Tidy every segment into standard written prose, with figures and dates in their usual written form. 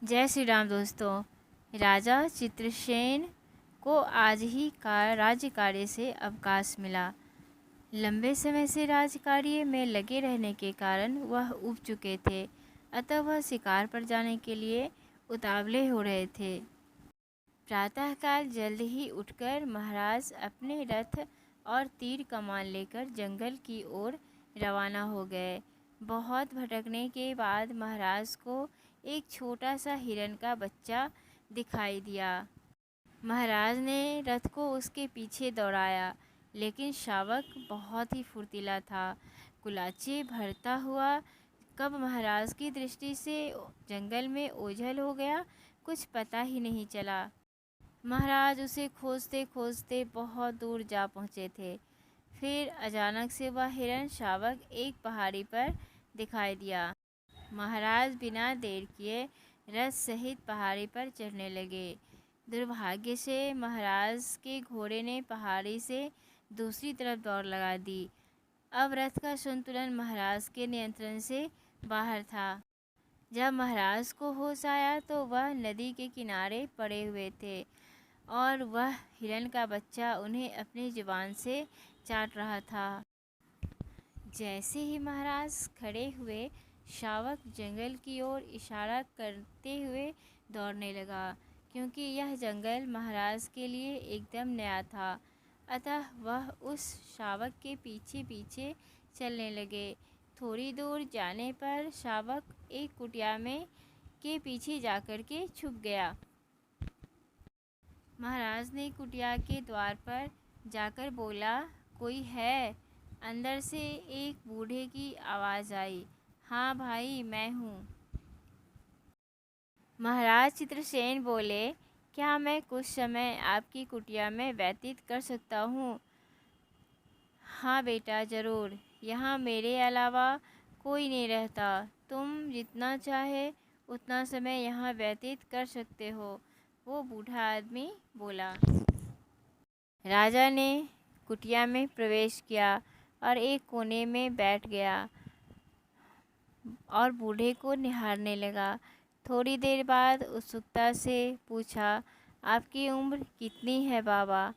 जय श्री राम दोस्तों। राजा चित्रसेन को आज ही का राज्य कार्य से अवकाश मिला। लंबे समय से राज्य कार्य में लगे रहने के कारण वह ऊब चुके थे, अतः वह शिकार पर जाने के लिए उतावले हो रहे थे। प्रातःकाल जल्द ही उठकर महाराज अपने रथ और तीर कमान लेकर जंगल की ओर रवाना हो गए। बहुत भटकने के बाद महाराज को एक छोटा सा हिरन का बच्चा दिखाई दिया। महाराज ने रथ को उसके पीछे दौड़ाया, लेकिन शावक बहुत ही फुर्तीला था। कुलाचे भरता हुआ कब महाराज की दृष्टि से जंगल में ओझल हो गया, कुछ पता ही नहीं चला। महाराज उसे खोजते खोजते बहुत दूर जा पहुँचे थे। फिर अचानक से वह हिरन शावक एक पहाड़ी पर दिखाई दिया। महाराज बिना देर किए रथ सहित पहाड़ी पर चढ़ने लगे। दुर्भाग्य से महाराज के घोड़े ने पहाड़ी से दूसरी तरफ दौड़ लगा दी। अब रथ का संतुलन महाराज के नियंत्रण से बाहर था। जब महाराज को होश आया तो वह नदी के किनारे पड़े हुए थे और वह हिरन का बच्चा उन्हें अपनी जुबान से चाट रहा था। जैसे ही महाराज खड़े हुए, शावक जंगल की ओर इशारा करते हुए दौड़ने लगा, क्योंकि यह जंगल महाराज के लिए एकदम नया था। अतः वह उस शावक के पीछे पीछे चलने लगे। थोड़ी दूर जाने पर शावक एक कुटिया में के पीछे जाकर के छुप गया। महाराज ने कुटिया के द्वार पर जाकर बोला, कोई है? अंदर से एक बूढ़े की आवाज़ आई। हाँ भाई, मैं हूँ। महाराज चित्रसेन बोले, क्या मैं कुछ समय आपकी कुटिया में व्यतीत कर सकता हूँ? हाँ बेटा, ज़रूर। यहाँ मेरे अलावा कोई नहीं रहता। तुम जितना चाहे उतना समय यहाँ व्यतीत कर सकते हो, वो बूढ़ा आदमी बोला। राजा ने कुटिया में प्रवेश किया और एक कोने में बैठ गया और बूढ़े को निहारने लगा। थोड़ी देर बाद उत्सुकता से पूछा, आपकी उम्र कितनी है बाबा?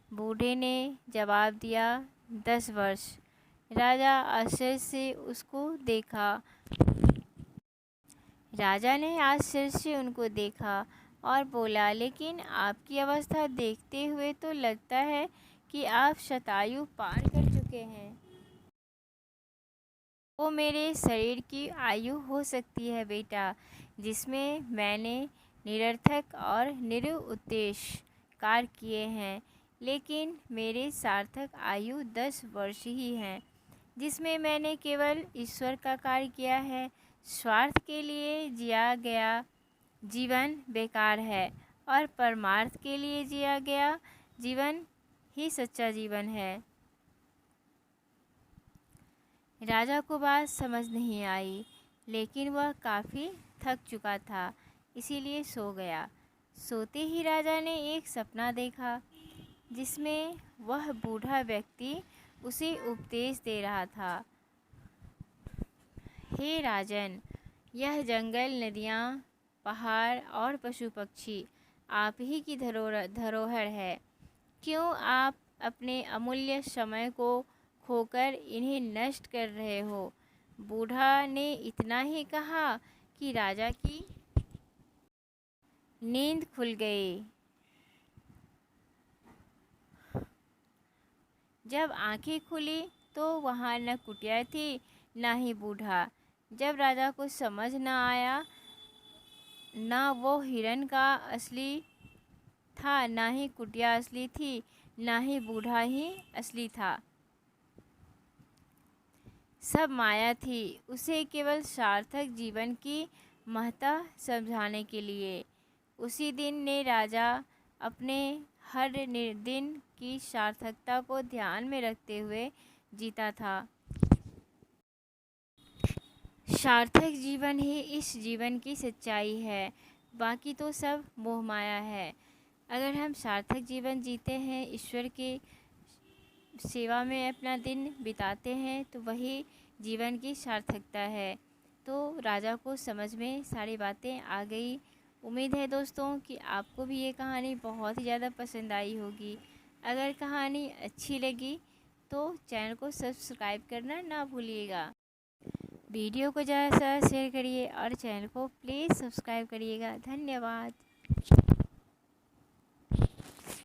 बूढ़े ने जवाब दिया, 10 वर्ष। राजा आश्चर्य से उसको देखा। राजा ने आश्चर्य से उनको देखा और बोला, लेकिन आपकी अवस्था देखते हुए तो लगता है कि आप शतायु पार कर चुके हैं। वो मेरे शरीर की आयु हो सकती है बेटा, जिसमें मैंने निरर्थक और निरुद्देश्य कार्य किए हैं, लेकिन मेरे सार्थक आयु 10 वर्ष ही हैं, जिसमें मैंने केवल ईश्वर का कार्य किया है। स्वार्थ के लिए जिया गया जीवन बेकार है और परमार्थ के लिए जिया गया जीवन ही सच्चा जीवन है। राजा को बात समझ नहीं आई, लेकिन वह काफ़ी थक चुका था, इसीलिए सो गया। सोते ही राजा ने एक सपना देखा, जिसमें वह बूढ़ा व्यक्ति उसे उपदेश दे रहा था। हे राजन, यह जंगल, नदियाँ, पहाड़ और पशु पक्षी आप ही की धरोहर है। क्यों आप अपने अमूल्य समय को खोकर इन्हें नष्ट कर रहे हो? बूढ़ा ने इतना ही कहा कि राजा की नींद खुल गई। जब आंखें खुली तो वहाँ न कुटिया थी न ही बूढ़ा। जब राजा को समझ न आया, न वो हिरन का असली था, न ही कुटिया असली थी, न ही बूढ़ा ही असली था, सब माया थी। उसे केवल सार्थक जीवन की महत्ता समझाने के लिए उसी दिन ने राजा अपने हर दिन की सार्थकता को ध्यान में रखते हुए जीता था। सार्थक जीवन ही इस जीवन की सच्चाई है, बाकी तो सब मोह माया है। अगर हम सार्थक जीवन जीते हैं, ईश्वर के सेवा में अपना दिन बिताते हैं, तो वही जीवन की सार्थकता है। तो राजा को समझ में सारी बातें आ गई। उम्मीद है दोस्तों कि आपको भी ये कहानी बहुत ही ज़्यादा पसंद आई होगी। अगर कहानी अच्छी लगी तो चैनल को सब्सक्राइब करना ना भूलिएगा। वीडियो को ज़्यादा से ज़्यादा शेयर करिए और चैनल को प्लीज़ सब्सक्राइब करिएगा। धन्यवाद।